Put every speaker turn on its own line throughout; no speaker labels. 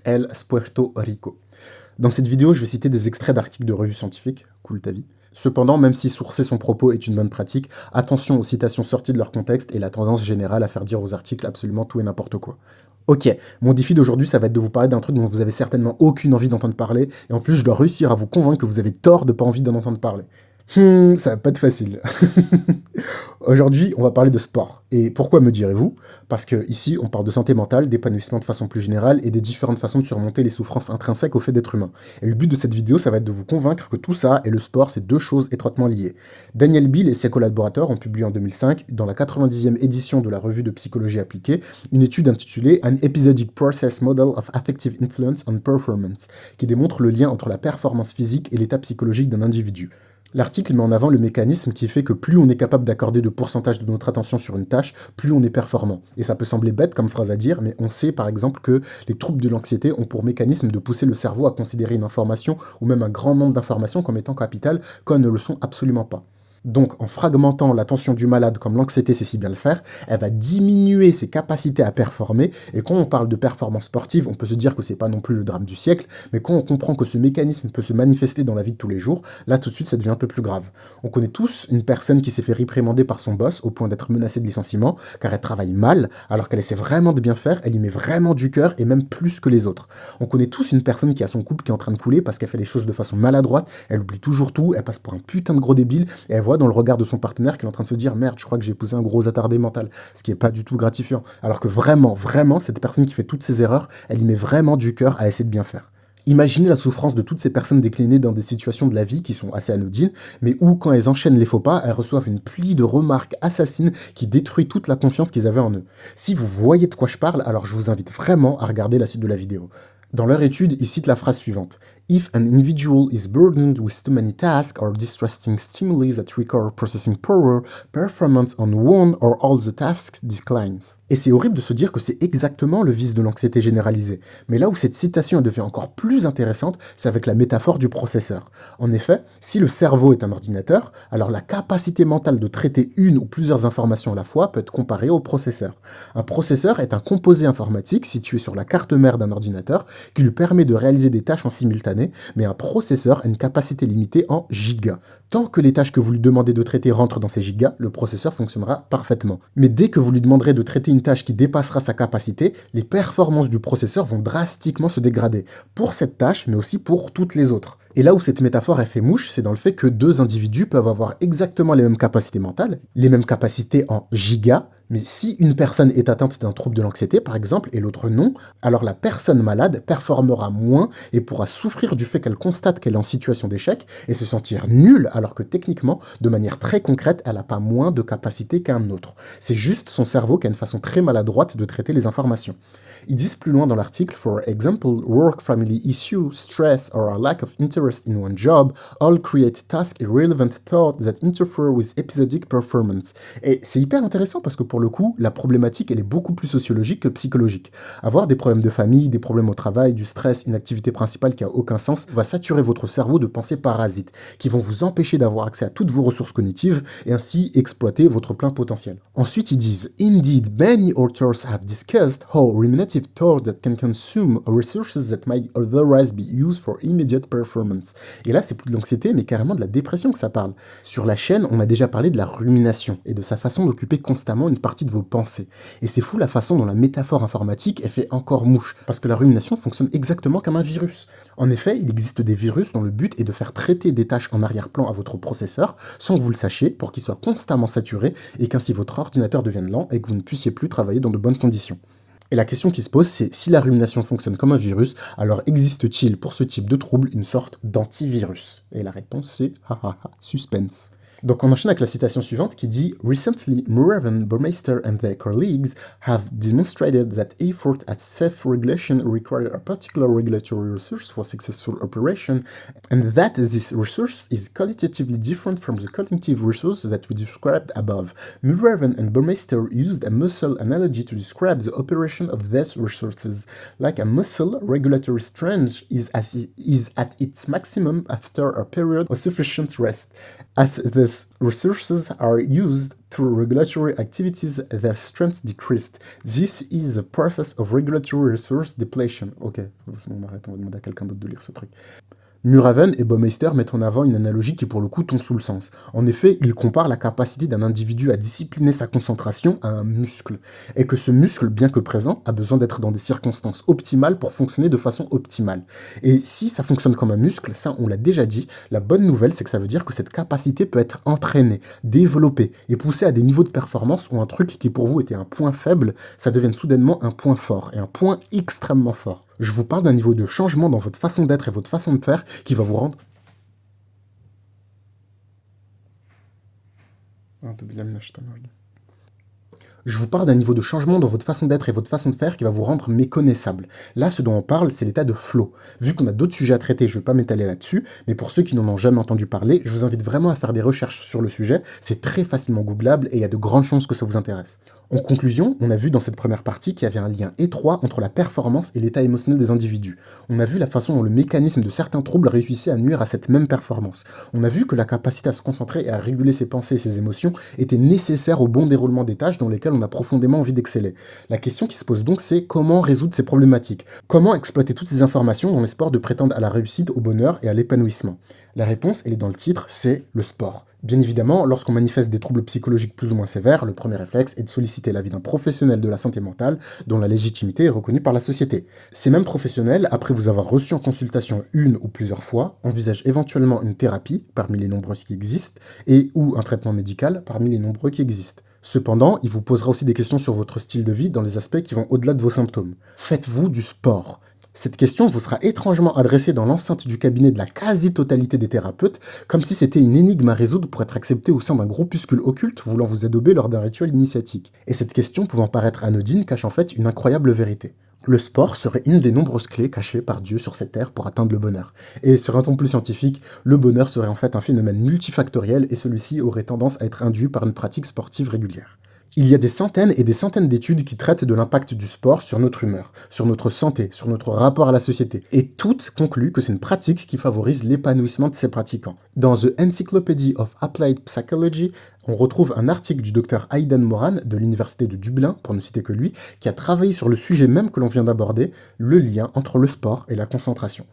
El Puerto Rico. Dans cette vidéo, je vais citer des extraits d'articles de revues scientifiques, cool ta vie. Cependant, même si sourcer son propos est une bonne pratique, attention aux citations sorties de leur contexte et la tendance générale à faire dire aux articles absolument tout et n'importe quoi. Ok, mon défi d'aujourd'hui, ça va être de vous parler d'un truc dont vous avez certainement aucune envie d'entendre parler, et en plus, je dois réussir à vous convaincre que vous avez tort de pas envie d'en entendre parler. Ça va pas être facile. Aujourd'hui, on va parler de sport. Et pourquoi me direz-vous? Parce que ici, on parle de santé mentale, d'épanouissement de façon plus générale et des différentes façons de surmonter les souffrances intrinsèques au fait d'être humain. Et le but de cette vidéo, ça va être de vous convaincre que tout ça et le sport, c'est deux choses étroitement liées. Daniel Bill et ses collaborateurs ont publié en 2005, dans la 90e édition de la revue de psychologie appliquée, une étude intitulée An Episodic Process Model of Affective Influence on Performance, qui démontre le lien entre la performance physique et l'état psychologique d'un individu. L'article met en avant le mécanisme qui fait que plus on est capable d'accorder de pourcentage de notre attention sur une tâche, plus on est performant. Et ça peut sembler bête comme phrase à dire, mais on sait par exemple que les troubles de l'anxiété ont pour mécanisme de pousser le cerveau à considérer une information ou même un grand nombre d'informations comme étant capitales, quand elles ne le sont absolument pas. Donc, en fragmentant l'attention du malade comme l'anxiété sait si bien le faire, elle va diminuer ses capacités à performer. Et quand on parle de performance sportive, on peut se dire que c'est pas non plus le drame du siècle, mais quand on comprend que ce mécanisme peut se manifester dans la vie de tous les jours, là tout de suite ça devient un peu plus grave. On connaît tous une personne qui s'est fait réprimander par son boss au point d'être menacée de licenciement, car elle travaille mal, alors qu'elle essaie vraiment de bien faire, elle y met vraiment du cœur et même plus que les autres. On connaît tous une personne qui a son couple qui est en train de couler parce qu'elle fait les choses de façon maladroite, elle oublie toujours tout, elle passe pour un putain de gros débile, et elle voit dans le regard de son partenaire qu'il est en train de se dire merde, je crois que j'ai épousé un gros attardé mental, ce qui est pas du tout gratifiant. Alors que vraiment, cette personne qui fait toutes ces erreurs, elle y met vraiment du cœur à essayer de bien faire. Imaginez la souffrance de toutes ces personnes déclinées dans des situations de la vie qui sont assez anodines, mais où, quand elles enchaînent les faux pas, elles reçoivent une pluie de remarques assassines qui détruit toute la confiance qu'ils avaient en eux. Si vous voyez de quoi je parle, alors je vous invite vraiment à regarder la suite de la vidéo. Dans leur étude, ils citent la phrase suivante. If an individual is burdened with too many tasks or distressing stimuli that require processing power, performance on one or all the tasks declines. Et c'est horrible de se dire que c'est exactement le vice de l'anxiété généralisée. Mais là où cette citation devient encore plus intéressante, c'est avec la métaphore du processeur. En effet, si le cerveau est un ordinateur, alors la capacité mentale de traiter une ou plusieurs informations à la fois peut être comparée au processeur. Un processeur est un composé informatique situé sur la carte mère d'un ordinateur qui lui permet de réaliser des tâches en simultané, mais un processeur a une capacité limitée en gigas. Tant que les tâches que vous lui demandez de traiter rentrent dans ces gigas, le processeur fonctionnera parfaitement. Mais dès que vous lui demanderez de traiter une tâche qui dépassera sa capacité, les performances du processeur vont drastiquement se dégrader, pour cette tâche, mais aussi pour toutes les autres. Et là où cette métaphore elle fait mouche, c'est dans le fait que deux individus peuvent avoir exactement les mêmes capacités mentales, les mêmes capacités en gigas, mais si une personne est atteinte d'un trouble de l'anxiété, par exemple, et l'autre non, alors la personne malade performera moins et pourra souffrir du fait qu'elle constate qu'elle est en situation d'échec et se sentir nulle, alors que techniquement, de manière très concrète, elle n'a pas moins de capacité qu'un autre. C'est juste son cerveau qui a une façon très maladroite de traiter les informations. Ils disent plus loin dans l'article, for example, work, family issue, stress, or a lack of interest in one job, all create task irrelevant thoughts that interfere with episodic performance. Et c'est hyper intéressant parce que pour le coup, la problématique, elle est beaucoup plus sociologique que psychologique. Avoir des problèmes de famille, des problèmes au travail, du stress, une activité principale qui a aucun sens, va saturer votre cerveau de pensées parasites, qui vont vous empêcher d'avoir accès à toutes vos ressources cognitives et ainsi exploiter votre plein potentiel. Ensuite, ils disent, Indeed, many authors have discussed how ruminative thoughts that can consume resources that might otherwise be used for immediate performance. Et là, c'est plus de l'anxiété, mais carrément de la dépression que ça parle. Sur la chaîne, on a déjà parlé de la rumination et de sa façon d'occuper constamment une partie de vos pensées. Et c'est fou la façon dont la métaphore informatique est fait encore mouche, parce que la rumination fonctionne exactement comme un virus. En effet, il existe des virus dont le but est de faire traiter des tâches en arrière-plan à votre processeur, sans que vous le sachiez, pour qu'il soit constamment saturé et qu'ainsi votre ordinateur devienne lent et que vous ne puissiez plus travailler dans de bonnes conditions. Et la question qui se pose, c'est si la rumination fonctionne comme un virus, alors existe-t-il pour ce type de trouble une sorte d'antivirus? Et la réponse c'est suspense. Donc on enchaîne avec la citation suivante qui dit Recently, Murevan, Burmeister and their colleagues have demonstrated that effort at self-regulation require a particular regulatory resource for successful operation, and that this resource is qualitatively different from the cognitive resource that we described above. Murevan and Burmeister used a muscle analogy to describe the operation of these resources. Like a muscle, regulatory strength is at its maximum after a period of sufficient rest. As these resources are used through regulatory activities, their strength decreased. This is the process of regulatory resource depletion. Ok, c'est bon, on arrête, on va demander à quelqu'un d'autre de lire ce truc. Muraven et Baumeister mettent en avant une analogie qui pour le coup tombe sous le sens. En effet, ils comparent la capacité d'un individu à discipliner sa concentration à un muscle, et que ce muscle, bien que présent, a besoin d'être dans des circonstances optimales pour fonctionner de façon optimale. Et si ça fonctionne comme un muscle, ça on l'a déjà dit, la bonne nouvelle c'est que ça veut dire que cette capacité peut être entraînée, développée et poussée à des niveaux de performance où un truc qui pour vous était un point faible, ça devienne soudainement un point fort, et un point extrêmement fort. Je vous parle d'un niveau de changement dans votre façon d'être et votre façon de faire qui va vous rendre... Je vous parle d'un niveau de changement dans votre façon d'être et votre façon de faire qui va vous rendre méconnaissable. Là, ce dont on parle, c'est l'état de flow. Vu qu'on a d'autres sujets à traiter, je ne vais pas m'étaler là-dessus, mais pour ceux qui n'en ont jamais entendu parler, je vous invite vraiment à faire des recherches sur le sujet. C'est très facilement googlable et il y a de grandes chances que ça vous intéresse. En conclusion, on a vu dans cette première partie qu'il y avait un lien étroit entre la performance et l'état émotionnel des individus. On a vu la façon dont le mécanisme de certains troubles réussissait à nuire à cette même performance. On a vu que la capacité à se concentrer et à réguler ses pensées et ses émotions était nécessaire au bon déroulement des tâches dans lesquelles on a profondément envie d'exceller. La question qui se pose donc, c'est comment résoudre ces problématiques? Comment exploiter toutes ces informations dans l'espoir de prétendre à la réussite, au bonheur et à l'épanouissement? La réponse, elle est dans le titre, c'est le sport. Bien évidemment, lorsqu'on manifeste des troubles psychologiques plus ou moins sévères, le premier réflexe est de solliciter l'avis d'un professionnel de la santé mentale dont la légitimité est reconnue par la société. Ces mêmes professionnels, après vous avoir reçu en consultation une ou plusieurs fois, envisagent éventuellement une thérapie, parmi les nombreuses qui existent, et ou un traitement médical, parmi les nombreux qui existent. Cependant, il vous posera aussi des questions sur votre style de vie dans les aspects qui vont au-delà de vos symptômes. Faites-vous du sport? Cette question vous sera étrangement adressée dans l'enceinte du cabinet de la quasi-totalité des thérapeutes, comme si c'était une énigme à résoudre pour être acceptée au sein d'un groupuscule occulte voulant vous adober lors d'un rituel initiatique. Et cette question pouvant paraître anodine cache en fait une incroyable vérité. Le sport serait une des nombreuses clés cachées par Dieu sur cette terre pour atteindre le bonheur. Et sur un ton plus scientifique, le bonheur serait en fait un phénomène multifactoriel et celui-ci aurait tendance à être induit par une pratique sportive régulière. Il y a des centaines et des centaines d'études qui traitent de l'impact du sport sur notre humeur, sur notre santé, sur notre rapport à la société, et toutes concluent que c'est une pratique qui favorise l'épanouissement de ses pratiquants. Dans The Encyclopedia of Applied Psychology, on retrouve un article du docteur Aidan Moran de l'université de Dublin, pour ne citer que lui, qui a travaillé sur le sujet même que l'on vient d'aborder, le lien entre le sport et la concentration.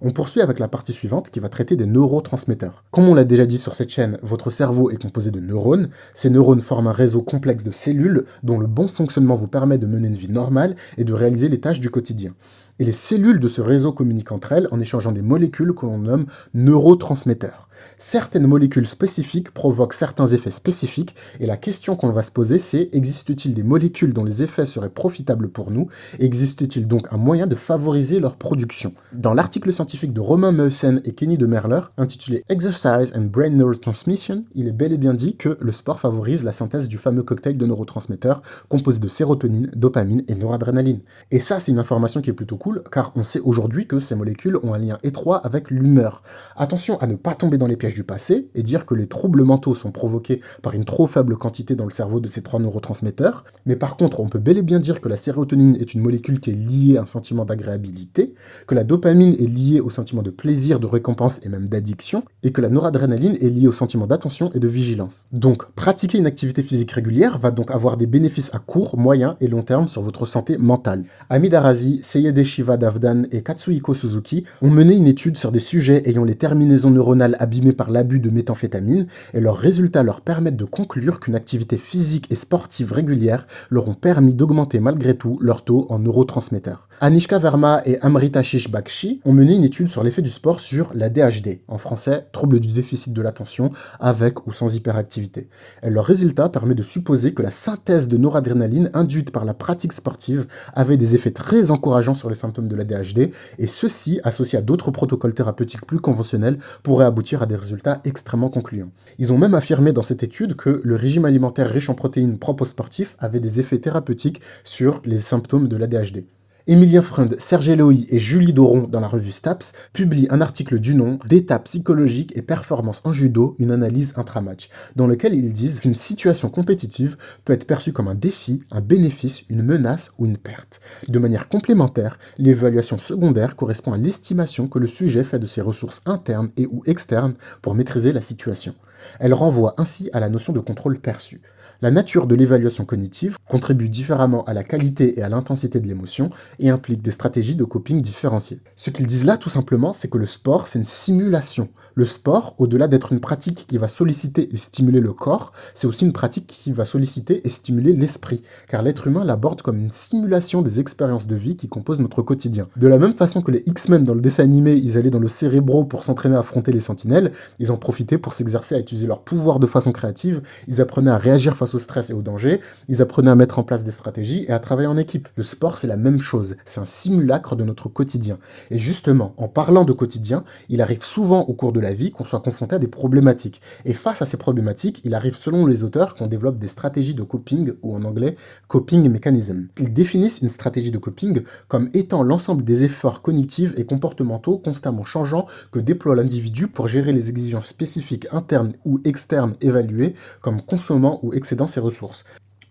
On poursuit avec la partie suivante qui va traiter des neurotransmetteurs. Comme on l'a déjà dit sur cette chaîne, votre cerveau est composé de neurones. Ces neurones forment un réseau complexe de cellules dont le bon fonctionnement vous permet de mener une vie normale et de réaliser les tâches du quotidien. Et les cellules de ce réseau communiquent entre elles en échangeant des molécules que l'on nomme neurotransmetteurs. Certaines molécules spécifiques provoquent certains effets spécifiques, et la question qu'on va se poser c'est: existe-t-il des molécules dont les effets seraient profitables pour nous? Existe-t-il donc un moyen de favoriser leur production? Dans l'article scientifique de Romain Meussen et Kenny de Merler, intitulé Exercise and Brain Neurotransmission, il est bel et bien dit que le sport favorise la synthèse du fameux cocktail de neurotransmetteurs composé de sérotonine, dopamine et noradrénaline. Et ça, c'est une information qui est plutôt cool, car on sait aujourd'hui que ces molécules ont un lien étroit avec l'humeur. Attention à ne pas tomber dans les pièges du passé et dire que les troubles mentaux sont provoqués par une trop faible quantité dans le cerveau de ces trois neurotransmetteurs, mais par contre, on peut bel et bien dire que la sérotonine est une molécule qui est liée à un sentiment d'agréabilité, que la dopamine est liée au sentiment de plaisir, de récompense et même d'addiction, et que la noradrénaline est liée au sentiment d'attention et de vigilance. Donc, pratiquer une activité physique régulière va donc avoir des bénéfices à court, moyen et long terme sur votre santé mentale. Ami Darasi, Seyede Shiva Davdan et Katsuhiko Suzuki ont mené une étude sur des sujets ayant les terminaisons neuronales abîmées par l'abus de méthamphétamine, et leurs résultats leur permettent de conclure qu'une activité physique et sportive régulière leur ont permis d'augmenter malgré tout leur taux en neurotransmetteurs. Anishka Verma et Amritashish Bakshi ont mené une étude sur l'effet du sport sur l'ADHD, en français, trouble du déficit de l'attention, avec ou sans hyperactivité. Et leur résultat permet de supposer que la synthèse de noradrénaline induite par la pratique sportive avait des effets très encourageants sur les symptômes de l'ADHD, et ceux-ci, associés à d'autres protocoles thérapeutiques plus conventionnels, pourraient aboutir à des résultats extrêmement concluants. Ils ont même affirmé dans cette étude que le régime alimentaire riche en protéines propre aux sportifs avait des effets thérapeutiques sur les symptômes de l'ADHD. Émilien Freund, Serge Eloy et Julie Doron dans la revue STAPS publient un article du nom «D'état psychologique et performance en judo, une analyse intramatch», dans lequel ils disent qu'une situation compétitive peut être perçue comme un défi, un bénéfice, une menace ou une perte. De manière complémentaire, l'évaluation secondaire correspond à l'estimation que le sujet fait de ses ressources internes et ou externes pour maîtriser la situation. Elle renvoie ainsi à la notion de contrôle perçu. La nature de l'évaluation cognitive contribue différemment à la qualité et à l'intensité de l'émotion et implique des stratégies de coping différenciées. Ce qu'ils disent là, tout simplement, c'est que le sport, c'est une simulation. Le sport, au-delà d'être une pratique qui va solliciter et stimuler le corps, c'est aussi une pratique qui va solliciter et stimuler l'esprit, car l'être humain l'aborde comme une simulation des expériences de vie qui composent notre quotidien. De la même façon que les X-Men dans le dessin animé, ils allaient dans le Cérébro pour s'entraîner à affronter les sentinelles, ils en profitaient pour s'exercer à utiliser leur pouvoir de façon créative, ils apprenaient à réagir face au stress et au danger, ils apprenaient à mettre en place des stratégies et à travailler en équipe. Le sport, c'est la même chose, c'est un simulacre de notre quotidien. Et justement, en parlant de quotidien, il arrive souvent au cours de la vie qu'on soit confronté à des problématiques. Et face à ces problématiques, il arrive selon les auteurs qu'on développe des stratégies de coping, ou en anglais, coping mechanism. Ils définissent une stratégie de coping comme étant l'ensemble des efforts cognitifs et comportementaux constamment changeants que déploie l'individu pour gérer les exigences spécifiques internes ou externes évaluées comme consommant ou excédant ses ressources.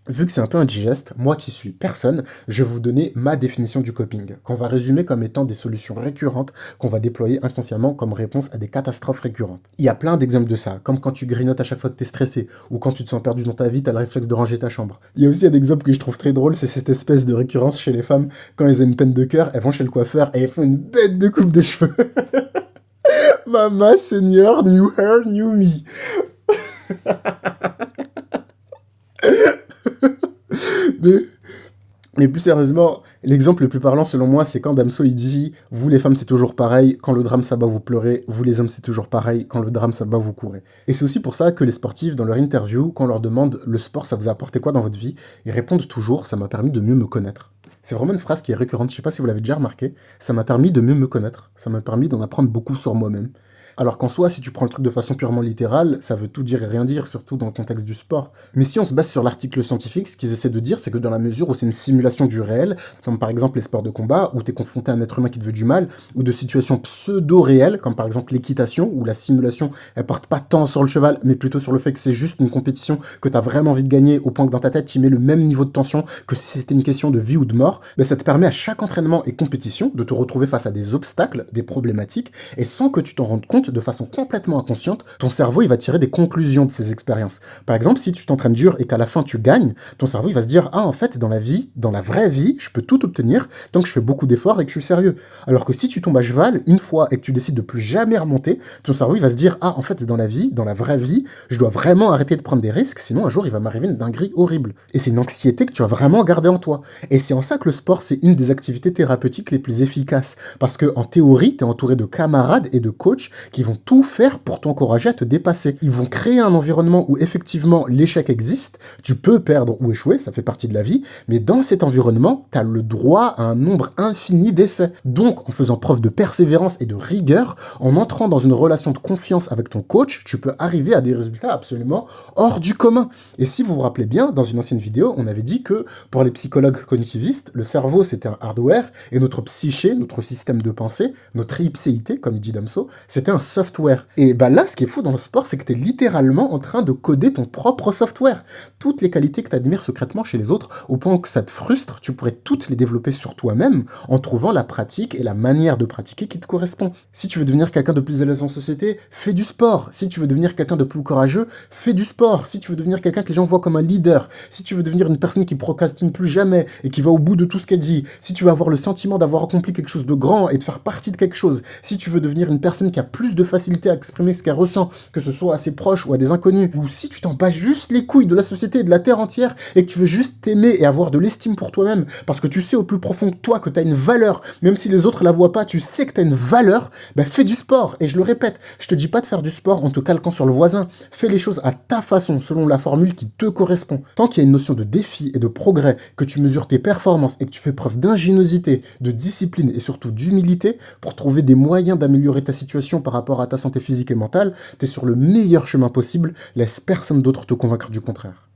Vu que c'est un peu indigeste, moi qui suis personne, je vais vous donner ma définition du coping, qu'on va résumer comme étant des solutions récurrentes qu'on va déployer inconsciemment comme réponse à des catastrophes récurrentes. Il y a plein d'exemples de ça, comme quand tu grignotes à chaque fois que t'es stressé, ou quand tu te sens perdu dans ta vie, t'as le réflexe de ranger ta chambre. Il y a aussi un exemple que je trouve très drôle, c'est cette espèce de récurrence chez les femmes, quand elles ont une peine de cœur, elles vont chez le coiffeur et elles font une bête de coupe de cheveux. Mama, Seigneur, new hair, new me. Mais, mais plus sérieusement, l'exemple le plus parlant selon moi, c'est quand Damso il dit « Vous les femmes c'est toujours pareil, quand le drame s'abat vous pleurez, vous les hommes c'est toujours pareil, quand le drame s'abat vous courez ». Et c'est aussi pour ça que les sportifs, dans leur interview, quand on leur demande « Le sport ça vous a apporté quoi dans votre vie ?», ils répondent toujours « Ça m'a permis de mieux me connaître ». C'est vraiment une phrase qui est récurrente, je sais pas si vous l'avez déjà remarqué, ça m'a permis de mieux me connaître, ça m'a permis d'en apprendre beaucoup sur moi-même. Alors qu'en soi, si tu prends le truc de façon purement littérale, ça veut tout dire et rien dire, surtout dans le contexte du sport. Mais si on se base sur l'article scientifique, ce qu'ils essaient de dire, c'est que dans la mesure où c'est une simulation du réel, comme par exemple les sports de combat, où t'es confronté à un être humain qui te veut du mal, ou de situations pseudo-réelles, comme par exemple l'équitation, où la simulation, elle porte pas tant sur le cheval, mais plutôt sur le fait que c'est juste une compétition que t'as vraiment envie de gagner, au point que dans ta tête, tu mets le même niveau de tension que si c'était une question de vie ou de mort, ben ça te permet à chaque entraînement et compétition de te retrouver face à des obstacles, des problématiques, et sans que tu t'en rendes compte, de façon complètement inconsciente, ton cerveau il va tirer des conclusions de ces expériences. Par exemple, si tu t'entraînes dur et qu'à la fin tu gagnes, ton cerveau il va se dire « Ah, en fait, dans la vie, dans la vraie vie, je peux tout obtenir tant que je fais beaucoup d'efforts et que je suis sérieux. » Alors que si tu tombes à cheval une fois et que tu décides de plus jamais remonter, ton cerveau il va se dire « Ah, en fait, dans la vie, dans la vraie vie, je dois vraiment arrêter de prendre des risques, sinon un jour il va m'arriver une dinguerie horrible. » Et c'est une anxiété que tu vas vraiment garder en toi. Et c'est en ça que le sport, c'est une des activités thérapeutiques les plus efficaces. Parce que en théorie, tu es entouré de camarades et de coachs qui vont tout faire pour t'encourager à te dépasser. Ils vont créer un environnement où effectivement l'échec existe, tu peux perdre ou échouer, ça fait partie de la vie, mais dans cet environnement, tu as le droit à un nombre infini d'essais. Donc, en faisant preuve de persévérance et de rigueur, en entrant dans une relation de confiance avec ton coach, tu peux arriver à des résultats absolument hors du commun. Et si vous vous rappelez bien, dans une ancienne vidéo, on avait dit que pour les psychologues cognitivistes, le cerveau c'était un hardware et notre psyché, notre système de pensée, notre ipséité, comme dit Damso, c'était un software. Et bah là, ce qui est fou dans le sport, c'est que tu es littéralement en train de coder ton propre software. Toutes les qualités que tu admires secrètement chez les autres, au point que ça te frustre, tu pourrais toutes les développer sur toi-même en trouvant la pratique et la manière de pratiquer qui te correspond. Si tu veux devenir quelqu'un de plus à l'aise en société, fais du sport. Si tu veux devenir quelqu'un de plus courageux, fais du sport. Si tu veux devenir quelqu'un que les gens voient comme un leader, si tu veux devenir une personne qui procrastine plus jamais et qui va au bout de tout ce qu'elle dit, si tu veux avoir le sentiment d'avoir accompli quelque chose de grand et de faire partie de quelque chose, si tu veux devenir une personne qui a plus de facilité à exprimer ce qu'elle ressent, que ce soit à ses proches ou à des inconnus, ou si tu t'en bats juste les couilles de la société et de la terre entière et que tu veux juste t'aimer et avoir de l'estime pour toi-même, parce que tu sais au plus profond de toi que tu as une valeur, même si les autres la voient pas, tu sais que tu as une valeur, bah fais du sport. Et je le répète, je te dis pas de faire du sport en te calquant sur le voisin, fais les choses à ta façon, selon la formule qui te correspond. Tant qu'il y a une notion de défi et de progrès, que tu mesures tes performances et que tu fais preuve d'ingéniosité, de discipline et surtout d'humilité pour trouver des moyens d'améliorer ta situation par rapport à ta santé physique et mentale, t'es sur le meilleur chemin possible, laisse personne d'autre te convaincre du contraire.